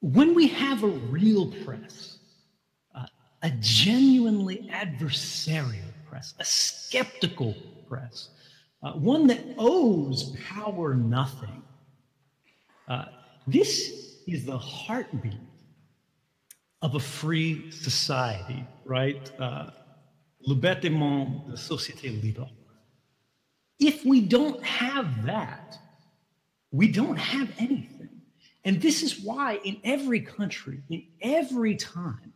When we have a real press, a genuinely adversarial press, a skeptical press, one that owes power nothing, this is the heartbeat of a free society, right? Le bâtiment de société libre. If we don't have that, we don't have anything. And this is why in every country, in every time,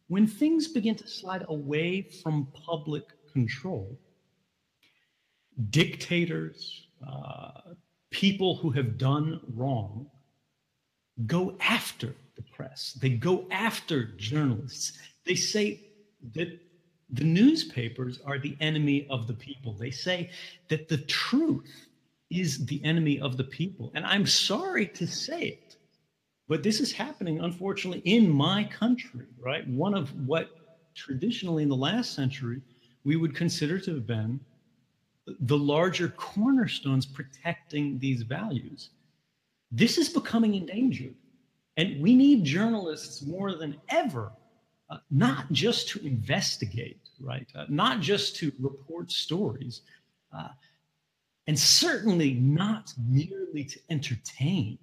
when things begin to slide away from public control, dictators, people who have done wrong, go after the press. They go after journalists. They say that the newspapers are the enemy of the people. They say that the truth is the enemy of the people. And I'm sorry to say it, but this is happening, unfortunately, in my country, right? One of what traditionally in the last century we would consider to have been the larger cornerstones protecting these values. This is becoming endangered. And we need journalists more than ever, not just to investigate, right? Not just to report stories, and certainly not merely to entertain,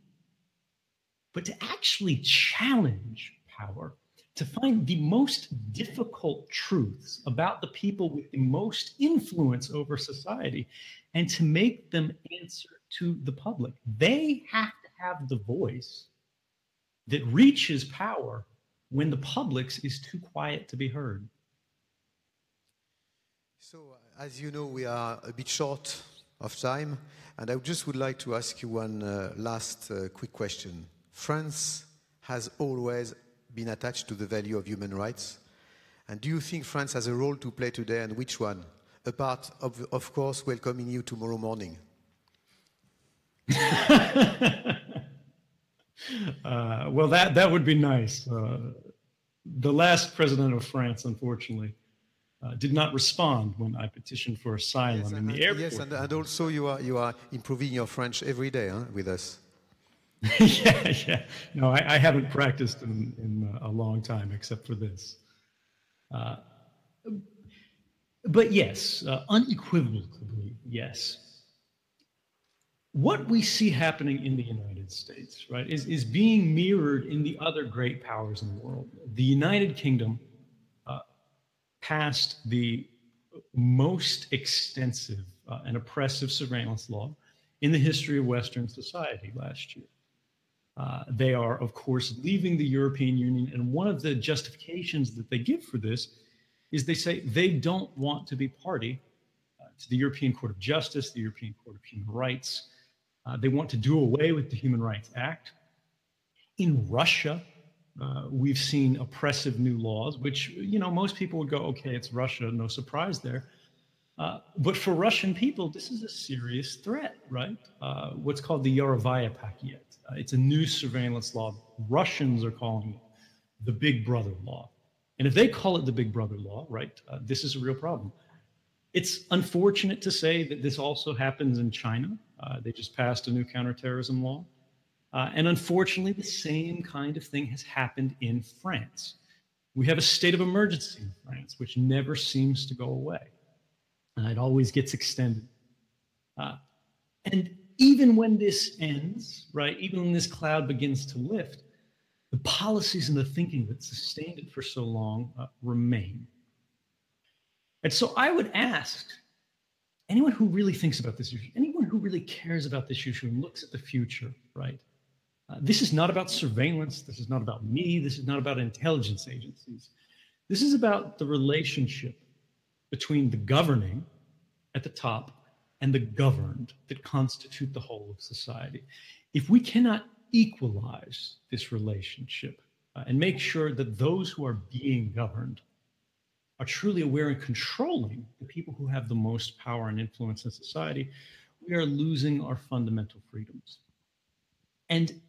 but to actually challenge power, to find the most difficult truths about the people with the most influence over society, and to make them answer to the public. They have to have the voice that reaches power when the public's is too quiet to be heard. So, as you know, we are a bit short of time, and I just would like to ask you one last quick question. France has always been attached to the value of human rights, and do you think France has a role to play today, and which one? Apart of course, welcoming you tomorrow morning. Well, that would be nice. The last president of France, unfortunately, did not respond when I petitioned for asylum in the airport. Yes, and also you are improving your French every day, huh, with us. Yeah. No, I haven't practiced in a long time, except for this. But yes, unequivocally, yes. What we see happening in the United States, right, is being mirrored in the other great powers in the world. The United Kingdom passed the most extensive and oppressive surveillance law in the history of Western society last year. They are, of course, leaving the European Union, and one of the justifications that they give for this is they say they don't want to be party to the European Court of Justice, the European Court of Human Rights. They want to do away with the Human Rights Act. In Russia, we've seen oppressive new laws, which, you know, most people would go, okay, it's Russia, no surprise there. But for Russian people, this is a serious threat, right? What's called the Yarovaya Paket. It's a new surveillance law. Russians are calling it the Big Brother law. And if they call it the Big Brother law, right, this is a real problem. It's unfortunate to say that this also happens in China. They just passed a new counterterrorism law. And unfortunately, the same kind of thing has happened in France. We have a state of emergency in France, which never seems to go away. It always gets extended. And even when this ends, right, even when this cloud begins to lift, the policies and the thinking that sustained it for so long remain. And so I would ask anyone who really thinks about this issue, anyone who really cares about this issue and looks at the future, right? This is not about surveillance. This is not about me. This is not about intelligence agencies. This is about the relationship between the governing at the top and the governed that constitute the whole of society. If we cannot equalize this relationship and make sure that those who are being governed are truly aware and controlling the people who have the most power and influence in society, we are losing our fundamental freedoms. And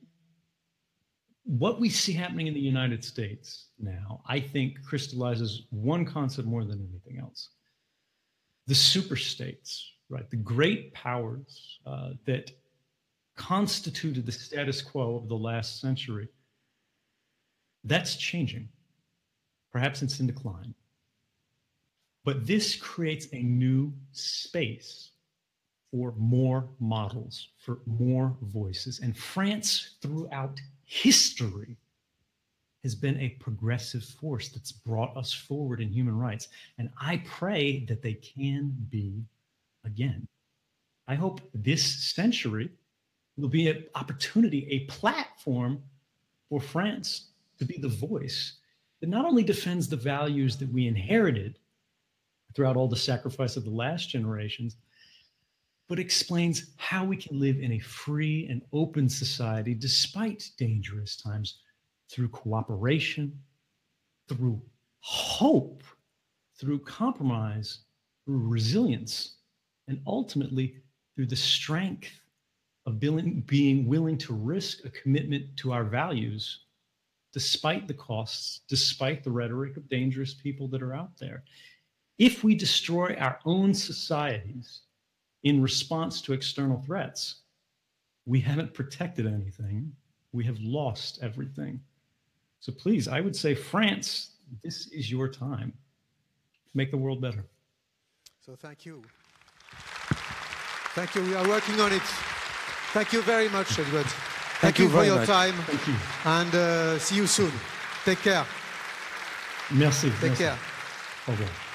what we see happening in the United States now, I think, crystallizes one concept more than anything else. The superstates, right? The great powers that constituted the status quo of the last century That's changing. Perhaps it's in decline. But this creates a new space for more models, for more voices. And France, throughout history, has been a progressive force that's brought us forward in human rights. And I pray that they can be again. I hope this century will be an opportunity, a platform for France to be the voice that not only defends the values that we inherited throughout all the sacrifice of the last generations, but explains how we can live in a free and open society despite dangerous times through cooperation, through hope, through compromise, through resilience, and ultimately through the strength of being willing to risk a commitment to our values despite the costs, despite the rhetoric of dangerous people that are out there. If we destroy our own societies in response to external threats, we haven't protected anything. We have lost everything. So please, I would say, France, this is your time to make the world better. So thank you. Thank you. We are working on it. Thank you very much, Edward. Thank you for your time. Thank you. And see you soon. Take care. Merci. Take care. Au revoir.